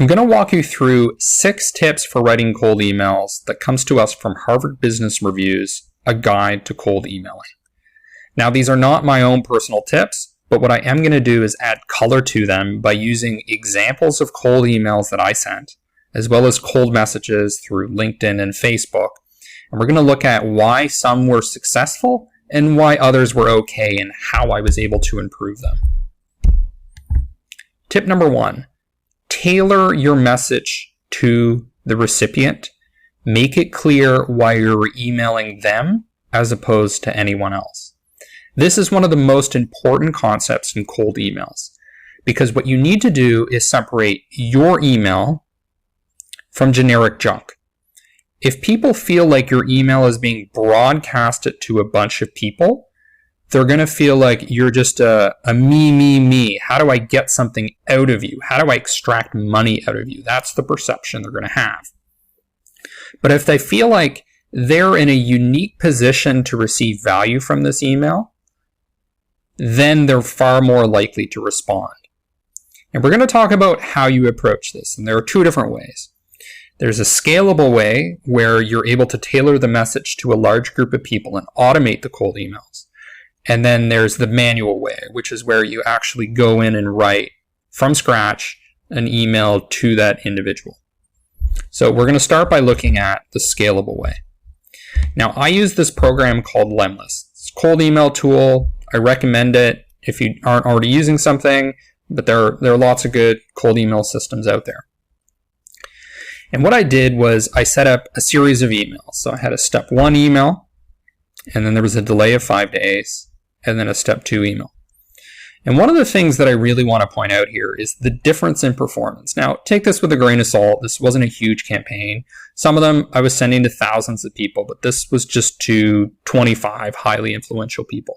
I'm going to walk you through 6 tips for writing cold emails that comes to us from Harvard Business Review's A Guide to Cold Emailing. Now, these are not my own personal tips, but what I am going to do is add color to them by using examples of cold emails that I sent, as well as cold messages through LinkedIn and Facebook. And we're going to look at why some were successful and why others were okay and how I was able to improve them. Tip number 1, tailor your message to the recipient. Make it clear why you're emailing them as opposed to anyone else. This is one of the most important concepts in cold emails, because what you need to do is separate your email from generic junk. If people feel like your email is being broadcasted to a bunch of people, they're going to feel like you're just a me. How do I get something out of you? How do I extract money out of you? That's the perception they're going to have. But if they feel like they're in a unique position to receive value from this email, then they're far more likely to respond. And we're going to talk about how you approach this. And there are 2 different ways. There's a scalable way where you're able to tailor the message to a large group of people and automate the cold emails. And then there's the manual way, which is where you actually go in and write from scratch an email to that individual. So we're going to start by looking at the scalable way. Now, I use this program called Lemlist. It's a cold email tool. I recommend it if you aren't already using something, but there are lots of good cold email systems out there. And what I did was I set up a series of emails. So I had a step 1 email, and then there was a delay of 5 days, and then a step 2 email. And one of the things that I really want to point out here is the difference in performance. Now, take this with a grain of salt. This wasn't a huge campaign. Some of them I was sending to thousands of people, but this was just to 25 highly influential people.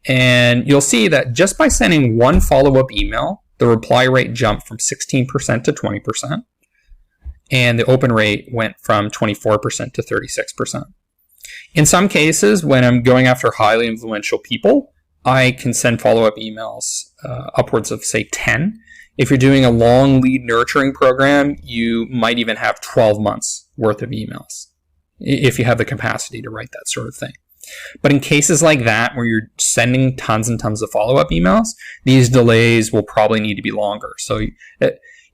And you'll see that just by sending one follow-up email, the reply rate jumped from 16% to 20. And the open rate went from 24% to 36%. In some cases, when I'm going after highly influential people, I can send follow-up emails upwards of, say, 10. If you're doing a long lead nurturing program, you might even have 12 months worth of emails if you have the capacity to write that sort of thing. But in cases like that, where you're sending tons and tons of follow-up emails, these delays will probably need to be longer. So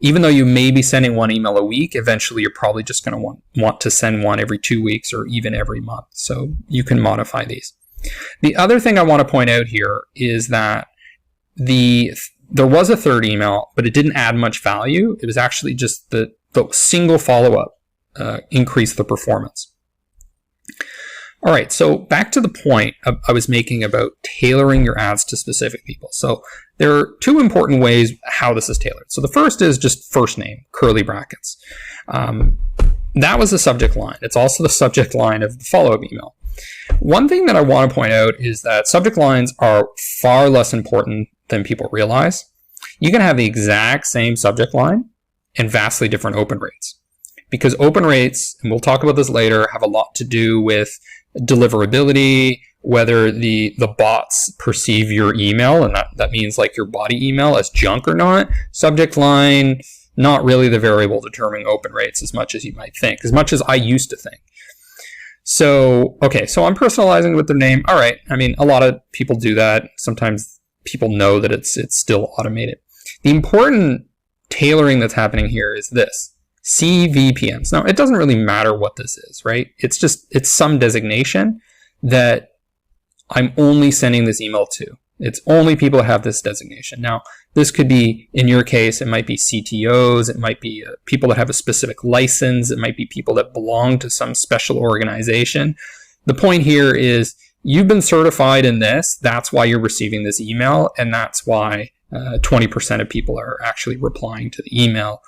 even though you may be sending one email a week, eventually you're probably just going to want to send one every 2 weeks or even every month. So you can modify these. The other thing I want to point out here is that there was a 3rd email, but it didn't add much value. It was actually just the single follow-up increased the performance. All right, so back to the point I was making about tailoring your ads to specific people. So there are 2 important ways how this is tailored. So the first is just first name, curly brackets. That was the subject line. It's also the subject line of the follow-up email. One thing that I want to point out is that subject lines are far less important than people realize. You can have the exact same subject line and vastly different open rates. Because open rates, and we'll talk about this later, have a lot to do with deliverability, whether the bots perceive your email, and that means like your body email, as junk or not. Subject line, not really the variable determining open rates as much as you might think, as much as I used to think. So, okay, so I'm personalizing with their name. All right, I mean, a lot of people do that. Sometimes people know that it's still automated. The important tailoring that's happening here is this. CVPNs. Now, it doesn't really matter what this is, right? It's some designation that I'm only sending this email to. It's only people that have this designation. Now, this could be, in your case, it might be CTOs, it might be people that have a specific license, it might be people that belong to some special organization. The point here is you've been certified in this, that's why you're receiving this email, and that's why 20% of people are actually replying to the email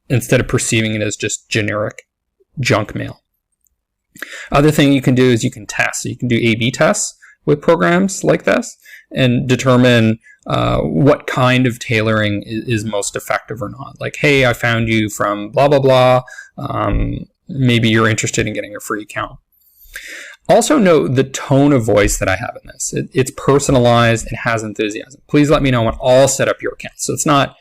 instead of perceiving it as just generic junk mail. Other thing you can do is you can test. So you can do A/B tests with programs like this and determine what kind of tailoring is most effective or not. Like, hey, I found you from blah, blah, blah. Maybe you're interested in getting a free account. Also note the tone of voice that I have in this. It's personalized. It has enthusiasm. Please let me know when I'll set up your account. So it's not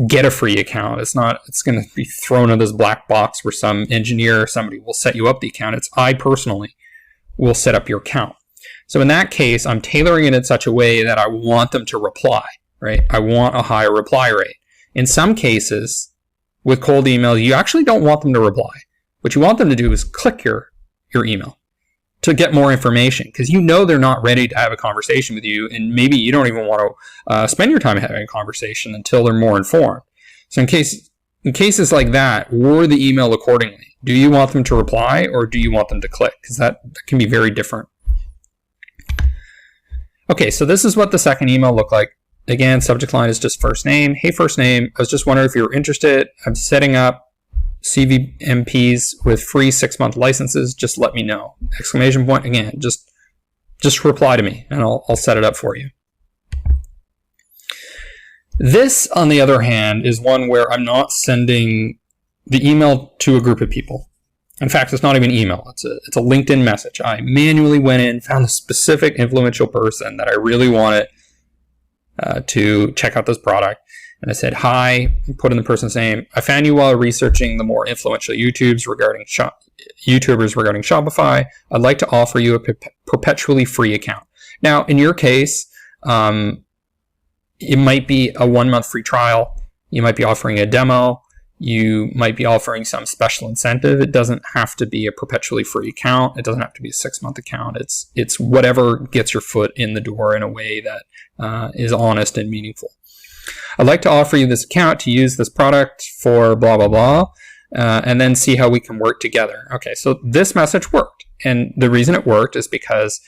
get a free account. It's going to be thrown in this black box where some engineer or somebody will set you up the account. It's I personally will set up your account. So in that case, I'm tailoring it in such a way that I want them to reply, right? I want a higher reply rate. In some cases, with cold emails, you actually don't want them to reply. What you want them to do is click your email to get more information, because you know they're not ready to have a conversation with you, and maybe you don't even want to spend your time having a conversation until they're more informed. So in cases like that, word the email accordingly. Do you want them to reply, or do you want them to click? Because that can be very different. Okay, so this is what the second email looked like. Again, subject line is just first name. Hey, first name, I was just wondering if you were interested. I'm setting up CVMPs with free 6-month licenses. Just let me know. Exclamation point. Again, just reply to me and I'll set it up for you. This, on the other hand, is one where I'm not sending the email to a group of people. In fact, it's not even email. It's a LinkedIn message. I manually went in, found a specific influential person that I really wanted to check out this product. And I said, hi, put in the person's name. I found you while researching the more influential YouTubers regarding Shopify. I'd like to offer you a perpetually free account. Now, in your case, it might be a 1-month free trial. You might be offering a demo. You might be offering some special incentive. It doesn't have to be a perpetually free account. It doesn't have to be a 6-month account. It's whatever gets your foot in the door in a way that is honest and meaningful. I'd like to offer you this account to use this product for blah, blah, blah, and then see how we can work together. Okay, so this message worked. And the reason it worked is because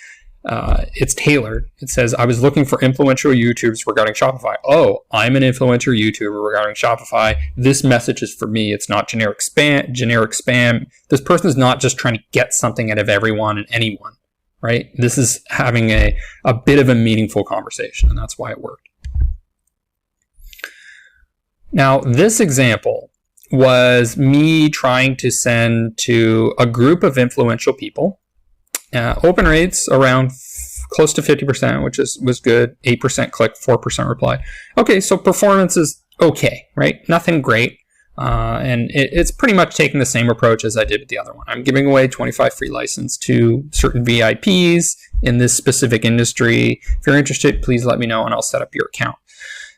it's tailored. It says, I was looking for influential YouTubers regarding Shopify. Oh, I'm an influential YouTuber regarding Shopify. This message is for me. It's not generic spam. This person is not just trying to get something out of everyone and anyone, right? This is having a bit of a meaningful conversation, and that's why it worked. Now, this example was me trying to send to a group of influential people. Open rates around close to 50%, which was good. 8% click, 4% reply. Okay, so performance is okay, right? Nothing great. And it's pretty much taking the same approach as I did with the other one. I'm giving away 25 free license to certain VIPs in this specific industry. If you're interested, please let me know and I'll set up your account.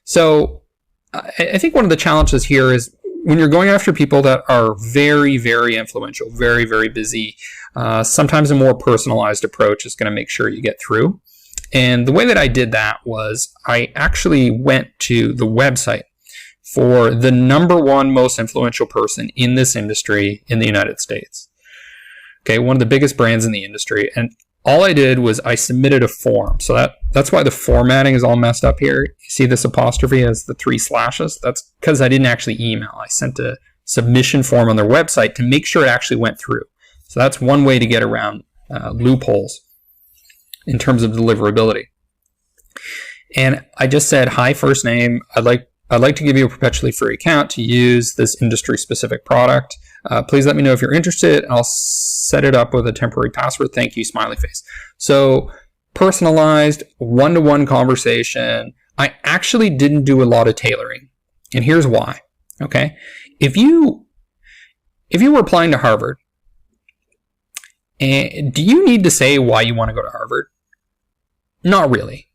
So I think one of the challenges here is when you're going after people that are very, very influential, very, very busy, sometimes a more personalized approach is going to make sure you get through. And the way that I did that was I actually went to the website for the #1 most influential person in this industry in the United States. Okay, one of the biggest brands in the industry. And all I did was I submitted a form. So that's why the formatting is all messed up here. You see this apostrophe as the 3 slashes? That's because I didn't actually email. I sent a submission form on their website to make sure it actually went through. So that's one way to get around loopholes in terms of deliverability. And I just said, hi, first name. I'd like to give you a perpetually free account to use this industry-specific product. Please let me know if you're interested, and I'll set it up with a temporary password. Thank you, smiley face. So personalized, one-to-one conversation. I actually didn't do a lot of tailoring, and here's why. Okay, if you were applying to Harvard, and do you need to say why you want to go to Harvard? Not really,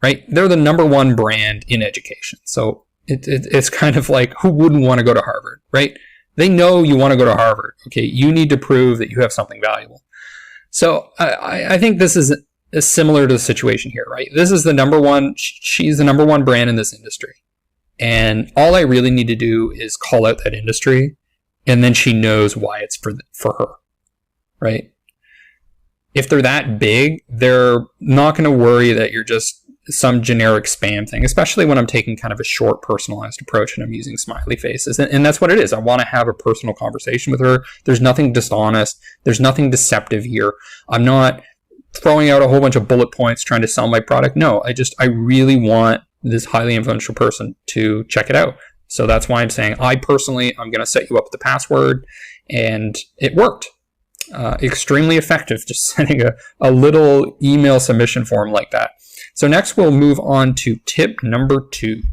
right? They're the #1 brand in education, so it's kind of like, who wouldn't want to go to Harvard, right? They know you want to go to Harvard. Okay, you need to prove that you have something valuable. So I think this is similar to the situation here, right? This is the #1. She's the #1 brand in this industry. And all I really need to do is call out that industry, and then she knows why it's for her, right? If they're that big, they're not going to worry that you're just some generic spam thing, especially when I'm taking kind of a short personalized approach and I'm using smiley faces. And that's what it is. I want to have a personal conversation with her. There's nothing dishonest. There's nothing deceptive here. I'm not throwing out a whole bunch of bullet points trying to sell my product. No, I really want this highly influential person to check it out. So that's why I'm saying, I'm going to set you up with the password, and it worked. Extremely effective, just sending a little email submission form like that. So next we'll move on to tip number 2.